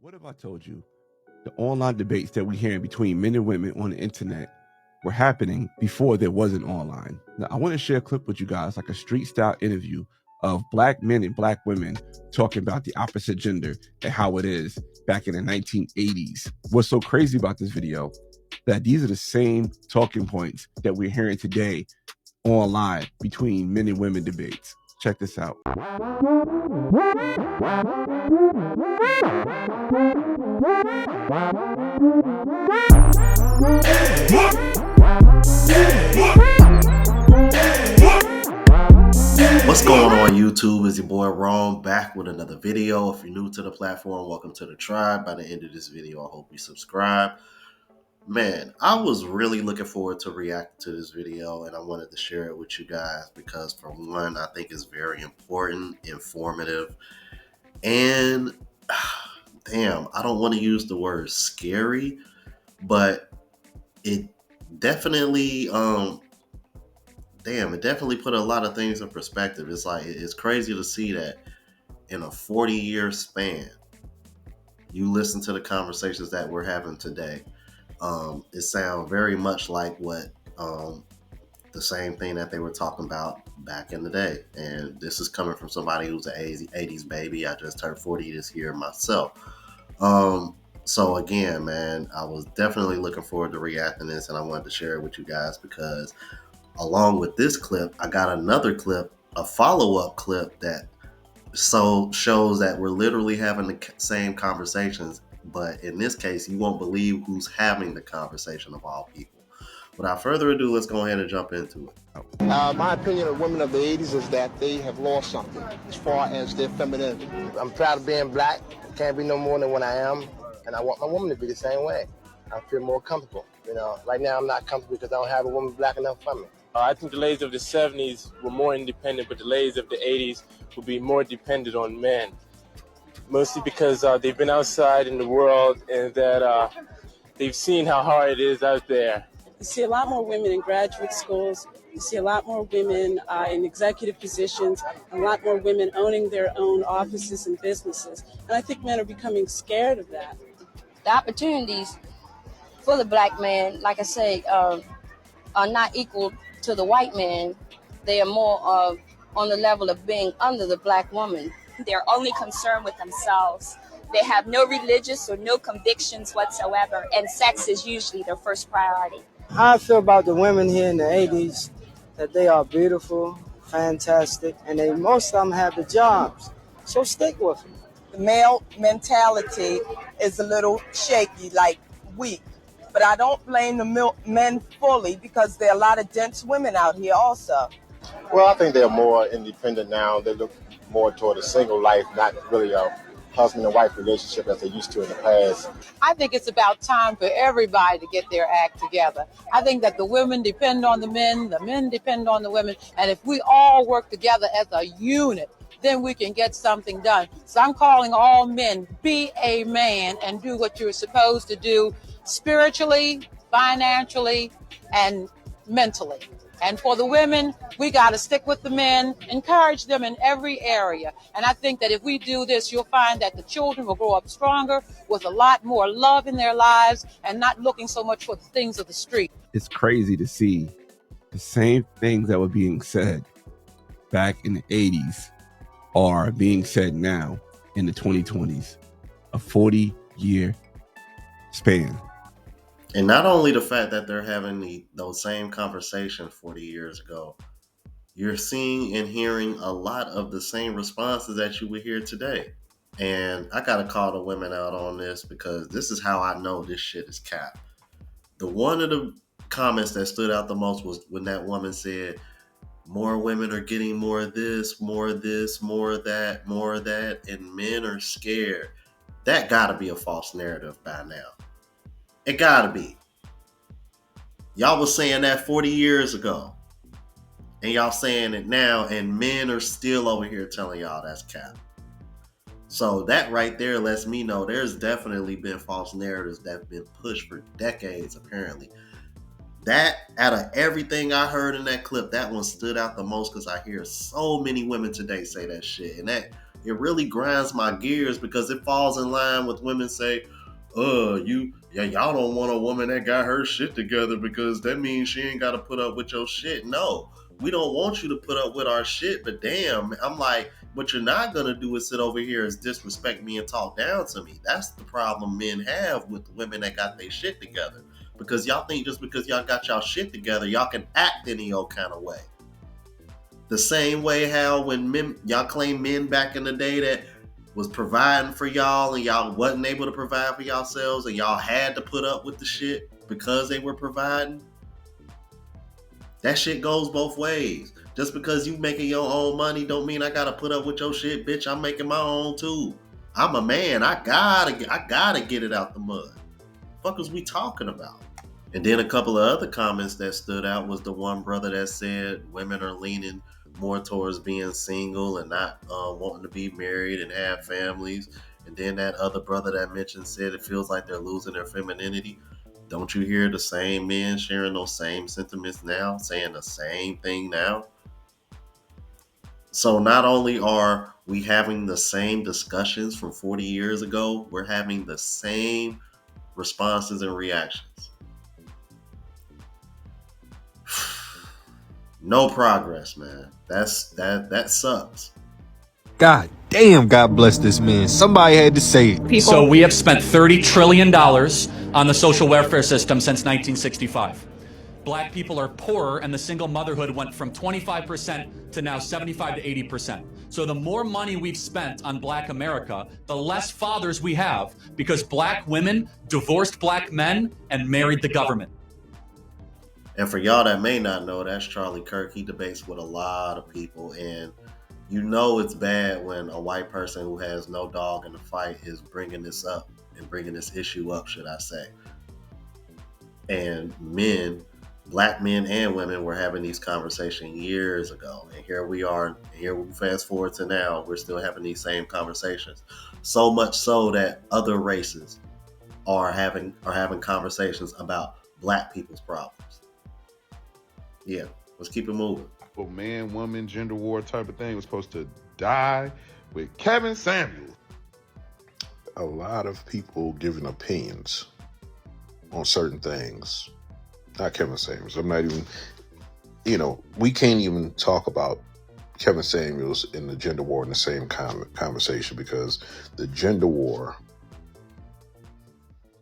What if I told you the online debates that we're hearing between men and women on the internet were happening before there wasn't online? Now, I want to share a clip with you guys, like a street style interview of black men and black women talking about the opposite gender and how it is back in the 1980s. What's so crazy about this video, that these are the same talking points that we're hearing today online between men and women debates. Check this out. What's going on YouTube? It's your boy Ron back with another video. If you're new to the platform, welcome to the tribe. By the end of this video, I hope you subscribe. Man, I was really looking forward to react to this video, and I wanted to share it with you guys because, for one, I think it's very important, informative, and damn, I don't want to use the word scary, but it definitely it definitely put a lot of things in perspective. It's like, it's crazy to see that in a 40-year span, you listen to the conversations that we're having today. It sounds very much like what the same thing that they were talking about back in the day. And this is coming from somebody who's an 80s baby. I just turned 40 this year myself. So again, man, I was definitely looking forward to reacting to this, and I wanted to share it with you guys because along with this clip, I got another clip, a follow-up clip that shows that we're literally having the same conversations, but in this case, you won't believe who's having the conversation of all people. Without further ado, let's go ahead and jump into it. My opinion of women of the 80s is that they have lost something as far as their femininity. I'm proud of being black. Can't be no more than what I am, and I want my woman to be the same way. I feel more comfortable. You know, right now I'm not comfortable because I don't have a woman black enough for me. I think the ladies of the 70s were more independent, but the ladies of the 80s will be more dependent on men. Mostly because they've been outside in the world and that they've seen how hard it is out there. You see a lot more women in graduate schools. You see a lot more women in executive positions, a lot more women owning their own offices and businesses. And I think men are becoming scared of that. The opportunities for the black man, like I say, are not equal to the white man. They are more on the level of being under the black woman. They're only concerned with themselves. They have no religious or no convictions whatsoever, and sex is usually their first priority. How I feel about the women here in the 80s, that they are beautiful, fantastic, and most of them have the jobs. So stick with them. The male mentality is a little shaky, like weak. But I don't blame the men fully because there are a lot of dense women out here also. Well, I think they're more independent now. They look more toward a single life, not really a husband and wife relationship as they used to in the past. I think it's about time for everybody to get their act together. I think that the women depend on the men depend on the women, and if we all work together as a unit, then we can get something done. So I'm calling all men, be a man and do what you're supposed to do spiritually, financially, and mentally. And for the women, we got to stick with the men, encourage them in every area. And I think that if we do this, you'll find that the children will grow up stronger with a lot more love in their lives and not looking so much for the things of the street. It's crazy to see the same things that were being said back in the 80s are being said now in the 2020s. A 40-year span. And not only the fact that they're having those same conversations 40 years ago, you're seeing and hearing a lot of the same responses that you would hear today. And I got to call the women out on this because this is how I know this shit is cap. One of the comments that stood out the most was when that woman said, more women are getting more of this, more of this, more of that, more of that, and men are scared. That got to be a false narrative by now. It gotta be. Y'all was saying that 40 years ago. And y'all saying it now, and men are still over here telling y'all that's cap. So that right there lets me know there's definitely been false narratives that have been pushed for decades, apparently. That, out of everything I heard in that clip, that one stood out the most because I hear so many women today say that shit. And that it really grinds my gears because it falls in line with women say, y'all don't want a woman that got her shit together because that means she ain't got to put up with your shit. No, we don't want you to put up with our shit, but damn, I'm like, what you're not gonna do is sit over here and disrespect me and talk down to me. That's the problem men have with the women that got their shit together. Because y'all think just because y'all got y'all shit together, y'all can act any old kind of way. The same way how when y'all claim men back in the day that was providing for y'all and y'all wasn't able to provide for yourselves and y'all had to put up with the shit because they were providing. That shit goes both ways. Just because you making your own money don't mean I gotta put up with your shit, bitch. I'm making my own too. I'm a man. I gotta get it out the mud. What the fuck is we talking about? And then a couple of other comments that stood out was the one brother that said women are leaning more towards being single and not wanting to be married and have families. And then that other brother that mentioned said it feels like they're losing their femininity. Don't you hear the same men sharing those same sentiments now, saying the same thing now? So not only are we having the same discussions from 40 years ago, we're having the same responses and reactions. No progress, man. That sucks. God damn, God bless this man. Somebody had to say it. So we have spent $30 trillion on the social welfare system since 1965. Black people are poorer, and the single motherhood went from 25% to now 75 to 80%. So the more money we've spent on Black America, the less fathers we have, because Black women divorced Black men and married the government. And for y'all that may not know, that's Charlie Kirk. He debates with a lot of people, and you know it's bad when a white person who has no dog in the fight is bringing this up and bringing this issue up, should I say. And men, Black men and women, were having these conversations years ago, and here we are. And here we fast forward to now, we're still having these same conversations. So much so that other races are having conversations about Black people's problems. Yeah, let's keep it moving. Man, woman, gender war type of thing was supposed to die with Kevin Samuels. A lot of people giving opinions on certain things. Not Kevin Samuels. I'm not even, we can't even talk about Kevin Samuels and the gender war in the same conversation, because the gender war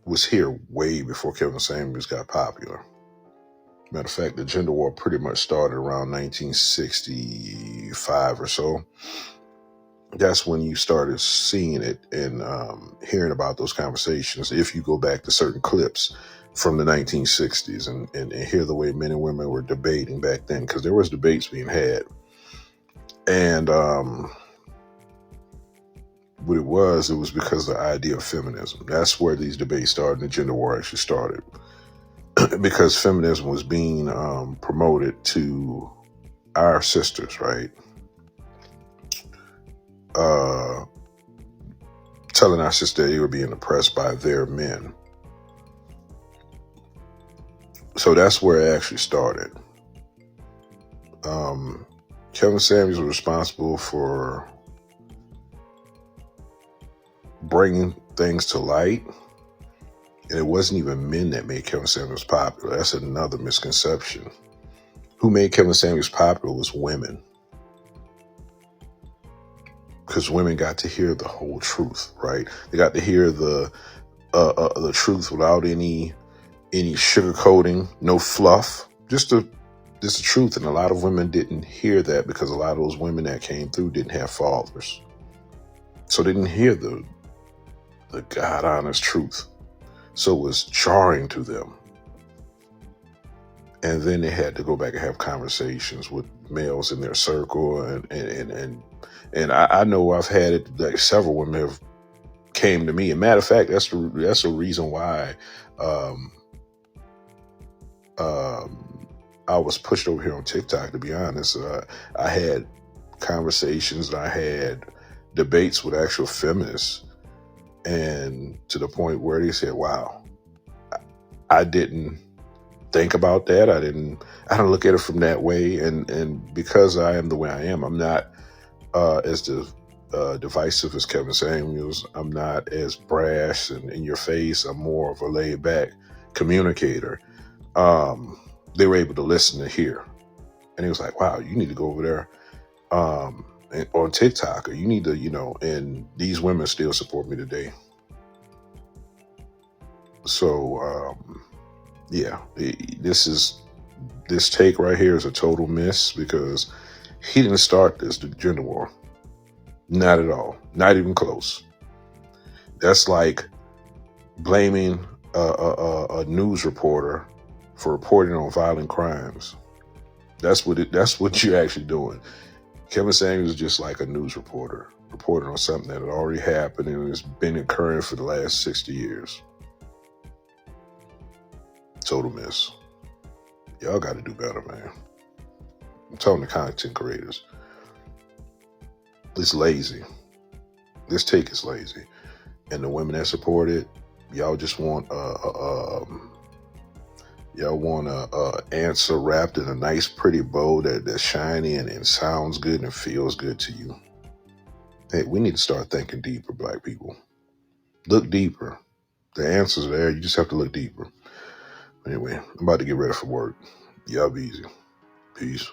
was here way before Kevin Samuels got popular. Matter of fact, the gender war pretty much started around 1965 or so. That's when you started seeing it and hearing about those conversations. If you go back to certain clips from the 1960s and hear the way men and women were debating back then, because there was debates being had. And what it was because of the idea of feminism. That's where these debates started and the gender war actually started. Because feminism was being promoted to our sisters, right? Telling our sisters they were being oppressed by their men. So that's where it actually started. Kevin Samuels was responsible for bringing things to light. And it wasn't even men that made Kevin Samuels popular. That's another misconception. Who made Kevin Samuels popular was women. Because women got to hear the whole truth, right? They got to hear the truth without any sugarcoating, no fluff, just the truth. And a lot of women didn't hear that because a lot of those women that came through didn't have fathers. So they didn't hear the God honest truth. So it was jarring to them. And then they had to go back and have conversations with males in their circle. And I know I've had it, like several women have came to me. And matter of fact, that's the reason why I was pushed over here on TikTok, to be honest. I had conversations, I had debates with actual feminists, and to the point where they said, wow, I didn't think about that. I don't look at it from that way. And because I am the way I am, I'm not as the divisive as Kevin Samuels. I'm not as brash and in your face. I'm more of a laid back communicator. They were able to listen to hear. And he was like, wow, you need to go over there on TikTok, or you need to, and these women still support me today. So, yeah, this take right here is a total miss because he didn't start this gender war. Not at all. Not even close. That's like blaming a news reporter for reporting on violent crimes. That's what you're actually doing. Kevin Samuels is just like a news reporter reporting on something that had already happened and has been occurring for the last 60 years. Total miss. Y'all got to do better, man. I'm telling the content creators. It's lazy. This take is lazy. And the women that support it, y'all just want a answer wrapped in a nice pretty bow that's shiny and sounds good and feels good to you. Hey, we need to start thinking deeper, black people. Look deeper. The answers are there. You just have to look deeper. Anyway, I'm about to get ready for work. Y'all be easy. Peace.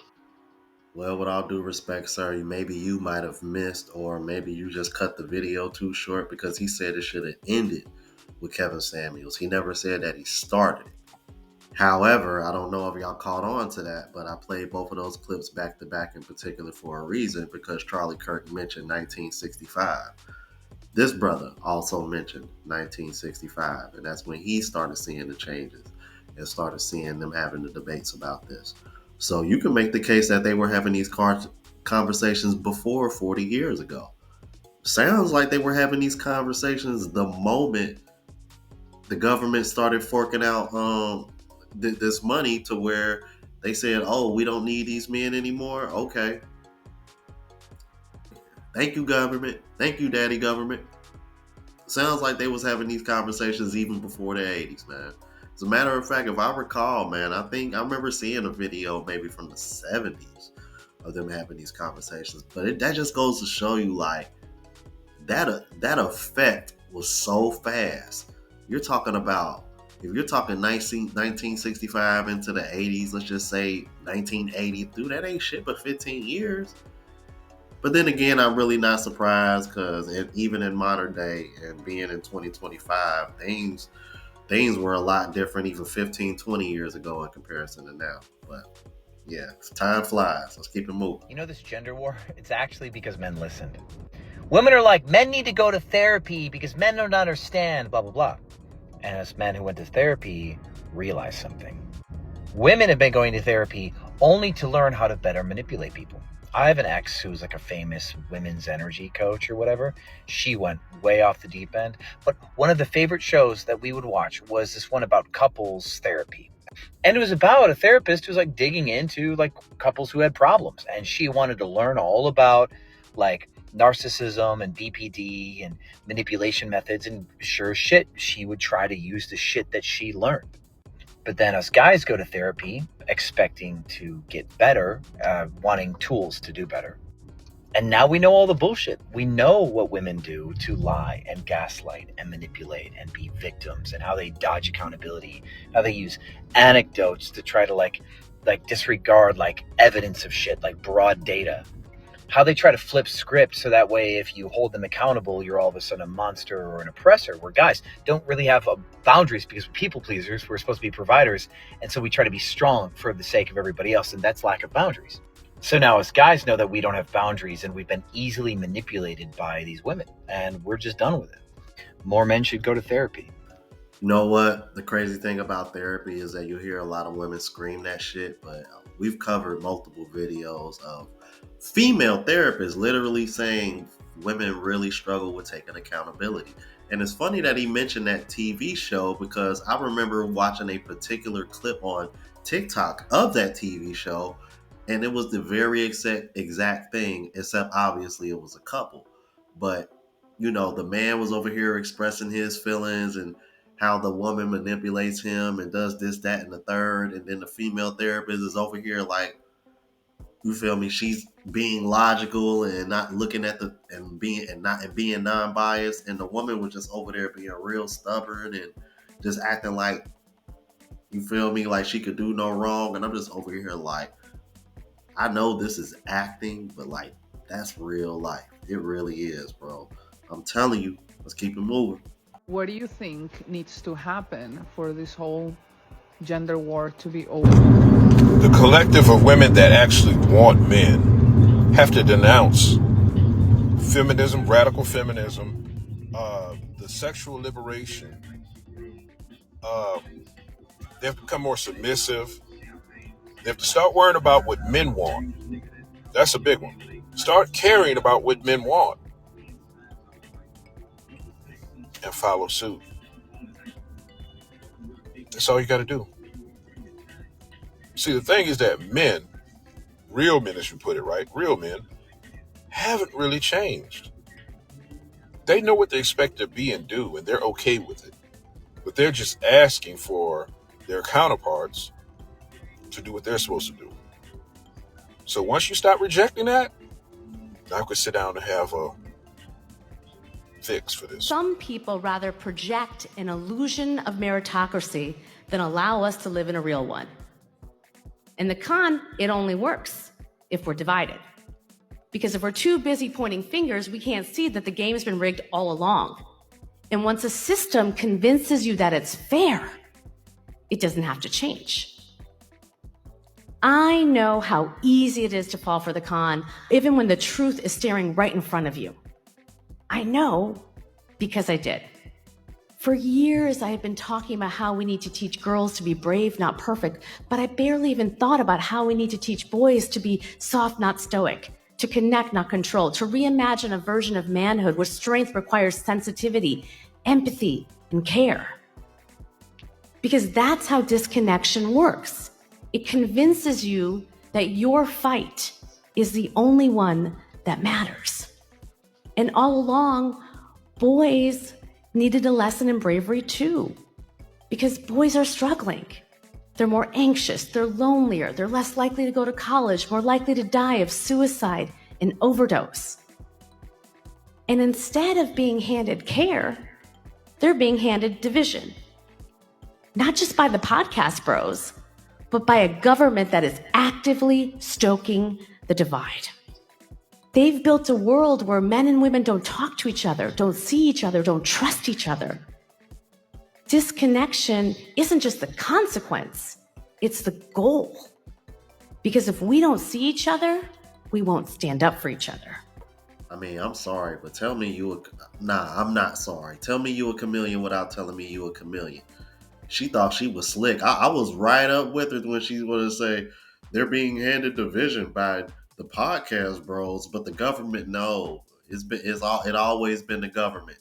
Well, with all due respect, sir, maybe you might have missed, or maybe you just cut the video too short because he said it should have ended with Kevin Samuels. He never said that he started it. However, I don't know if y'all caught on to that, but I played both of those clips back to back in particular for a reason, because Charlie Kirk mentioned 1965. This brother also mentioned 1965, and that's when he started seeing the changes and started seeing them having the debates about this. So you can make the case that they were having these conversations before 40 years ago. Sounds like they were having these conversations the moment the government started forking out this money, to where they said, oh, we don't need these men anymore. Okay. Thank you, government. Thank you, daddy government. Sounds like they was having these conversations even before the 80s, man. As a matter of fact, if I recall, man, I remember seeing a video maybe from the 70s of them having these conversations. But that just goes to show you, like, that effect was so fast. You're talking about, if you're talking 1965 into the 80s, let's just say 1980, dude, that ain't shit but 15 years. But then again, I'm really not surprised, because even in modern day and being in 2025, things were a lot different even 15, 20 years ago in comparison to now. But yeah, time flies. Let's keep it moving. You know this gender war? It's actually because men listened. Women are like, men need to go to therapy because men don't understand, blah, blah, blah. And us men who went to therapy realized something. Women have been going to therapy only to learn how to better manipulate people. I have an ex who's like a famous women's energy coach or whatever. She went way off the deep end. But one of the favorite shows that we would watch was this one about couples therapy. And it was about a therapist who was like digging into like couples who had problems. And she wanted to learn all about like narcissism and BPD and manipulation methods. And sure as shit, she would try to use the shit that she learned. But then us guys go to therapy expecting to get better, wanting tools to do better. And now we know all the bullshit. We know what women do to lie and gaslight and manipulate and be victims, and how they dodge accountability, how they use anecdotes to try to like disregard like evidence of shit, like broad data. How they try to flip scripts so that way if you hold them accountable, you're all of a sudden a monster or an oppressor. Where guys don't really have boundaries, because we're people pleasers, we're supposed to be providers, and so we try to be strong for the sake of everybody else, and that's lack of boundaries. So now as guys know that we don't have boundaries and we've been easily manipulated by these women, and we're just done with it. More men should go to therapy. You know what? The crazy thing about therapy is that you hear a lot of women scream that shit, but we've covered multiple videos of female therapists literally saying women really struggle with taking accountability. And it's funny that he mentioned that TV show, because I remember watching a particular clip on TikTok of that TV show, and it was the very exact thing, except obviously it was a couple. But the man was over here expressing his feelings and how the woman manipulates him and does this, that, and the third. And then the female therapist is over here like, You feel me? She's being logical and not looking at being non-biased, and the woman was just over there being real stubborn and just acting like, you feel me, like she could do no wrong. And I'm just over here like, I know this is acting, but like, that's real life. It really is, bro. I'm telling you, let's keep it moving. What do you think needs to happen for this whole gender war to be over? The collective of women that actually want men have to denounce feminism, radical feminism, the sexual liberation. They have to become more submissive. They have to start worrying about what men want. That's a big one. Start caring about what men want and follow suit. That's all you got to do. See, the thing is that men, real men, as you put it, right? Real men haven't really changed. They know what they expect to be and do, and they're okay with it. But they're just asking for their counterparts to do what they're supposed to do. So once you stop rejecting that, now we can sit down and have a fix for this. Some people rather project an illusion of meritocracy than allow us to live in a real one. In the con, it only works if we're divided. Because if we're too busy pointing fingers, we can't see that the game's been rigged all along. And once a system convinces you that it's fair, it doesn't have to change. I know how easy it is to fall for the con, even when the truth is staring right in front of you. I know because I did. For years, I have been talking about how we need to teach girls to be brave, not perfect, but I barely even thought about how we need to teach boys to be soft, not stoic, to connect, not control, to reimagine a version of manhood where strength requires sensitivity, empathy, and care. Because that's how disconnection works. It convinces you that your fight is the only one that matters. And all along, boys needed a lesson in bravery too. Because boys are struggling. They're more anxious, they're lonelier, they're less likely to go to college, more likely to die of suicide and overdose. And instead of being handed care, they're being handed division. Not just by the podcast bros, but by a government that is actively stoking the divide. They've built a world where men and women don't talk to each other, don't see each other, don't trust each other. Disconnection isn't just the consequence, it's the goal. Because if we don't see each other, we won't stand up for each other. I mean, I'm sorry, but tell me I'm not sorry. Tell me you a chameleon without telling me you a chameleon. She thought she was slick. I was right up with her when she was to say they're being handed division by the podcast bros, but the government, no. It always been the government.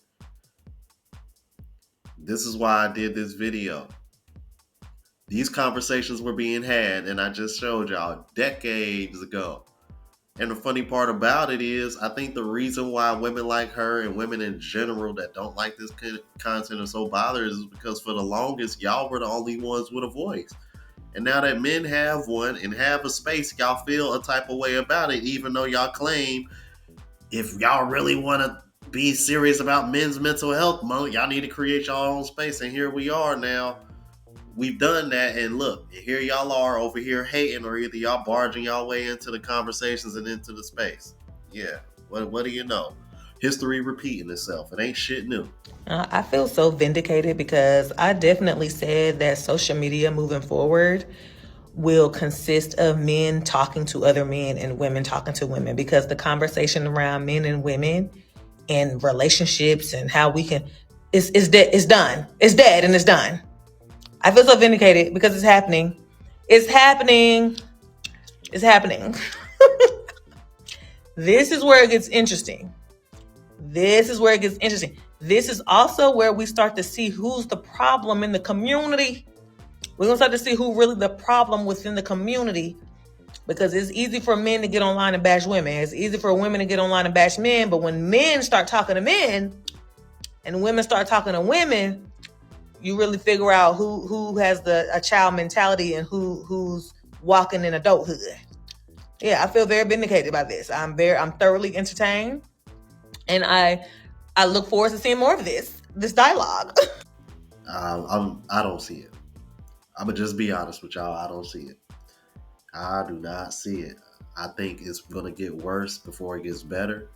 This is why I did this video. These conversations were being had, and I just showed y'all decades ago. And the funny part about it is, I think the reason why women like her and women in general that don't like this content are so bothered is because for the longest, y'all were the only ones with a voice. And now that men have one and have a space, y'all feel a type of way about it, even though y'all claim if y'all really want to be serious about men's mental health month, y'all need to create your own space. And here we are now. We've done that, and look, here y'all are over here hating, or either y'all barging y'all way into the conversations and into the space. Yeah, what do you know? History repeating itself. It ain't shit new. I feel so vindicated because I definitely said that social media moving forward will consist of men talking to other men and women talking to women, because the conversation around men and women and relationships and how we can, it's done. It's dead and it's done. I feel so vindicated because it's happening. It's happening. It's happening. This is where it gets interesting. This is also where we start to see who's the problem in the community. We're going to start to see who really the problem within the community, because it's easy for men to get online and bash women. It's easy for women to get online and bash men. But when men start talking to men and women start talking to women, you really figure out who has a child mentality and who's walking in adulthood. Yeah, I feel very vindicated by this. I'm thoroughly entertained, and I look forward to seeing more of this dialogue. I don't see it. I'm gonna just be honest with y'all. I don't see it. I do not see it. I think it's gonna get worse before it gets better.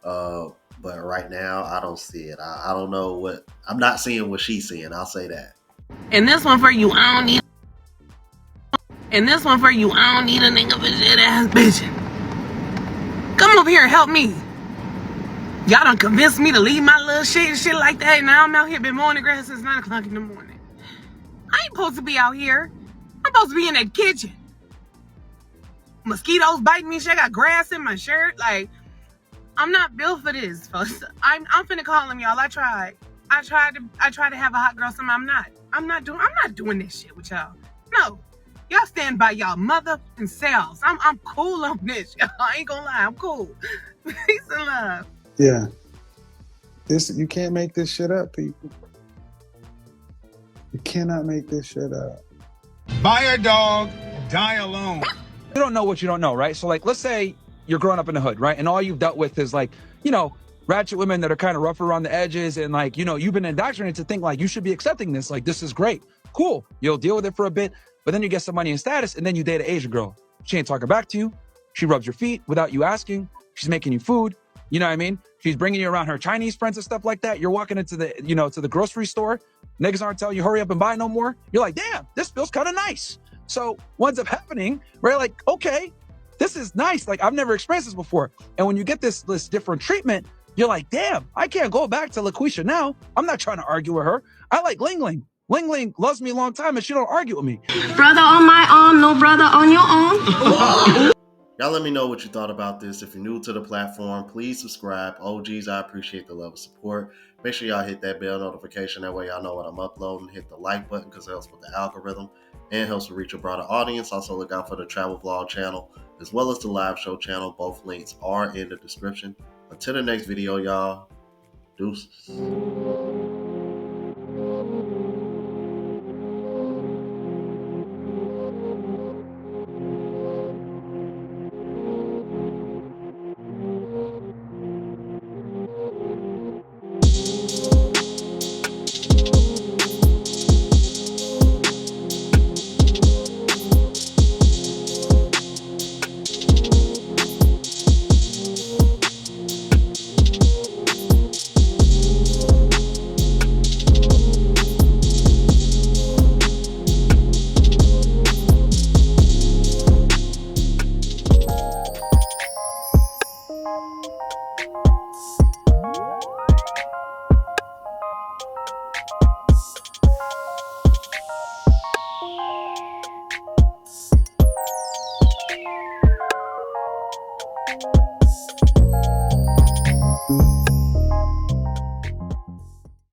But right now, I don't see it. I don't know what I'm not seeing what she's seeing. I'll say that. And this one for you, I don't need. And this one for you, I don't need a nigga for shit ass bitch. Come over here and help me. Y'all done convinced me to leave my little shit and shit like that. And now I'm out here been mowing the grass since 9 o'clock in the morning. I ain't supposed to be out here. I'm supposed to be in that kitchen. Mosquitoes biting me. Shit, I got grass in my shirt. Like, I'm not built for this, folks. I'm finna call him, y'all. I tried to have a hot girl summer. I'm not doing this shit with y'all. No. Y'all stand by y'all mother and selves. I'm cool on this, y'all. I ain't gonna lie, I'm cool. Peace and love. Yeah. You can't make this shit up, people. You cannot make this shit up. Buy a dog, die alone. You don't know what you don't know, right? So, like, let's say you're growing up in the hood, right? And all you've dealt with is, like, you know, ratchet women that are kind of rough around the edges. And, like, you know, you've been indoctrinated to think, like, you should be accepting this. Like, this is great. Cool. You'll deal with it for a bit. But then you get some money and status. And then you date an Asian girl. She ain't talking back to you. She rubs your feet without you asking. She's making you food. You know what I mean? She's bringing you around her Chinese friends and stuff like that. You're walking into the, you know, to the grocery store. Niggas aren't telling you hurry up and buy no more. You're like, damn, this feels kind of nice. So what ends up happening, right? Like, okay, this is nice. Like, I've never experienced this before. And when you get this different treatment, you're like, damn, I can't go back to LaQuisha now. I'm not trying to argue with her. I like Ling Ling. Ling Ling loves me a long time and she don't argue with me. Brother on my arm, no brother on your own. Y'all let me know what you thought about this. If you're new to the platform, please subscribe. OGs, I appreciate the love and support. Make sure y'all hit that bell notification. That way y'all know what I'm uploading. Hit the like button because it helps with the algorithm and helps to reach a broader audience. Also look out for the travel vlog channel as well as the live show channel. Both links are in the description. Until the next video, y'all. Deuces.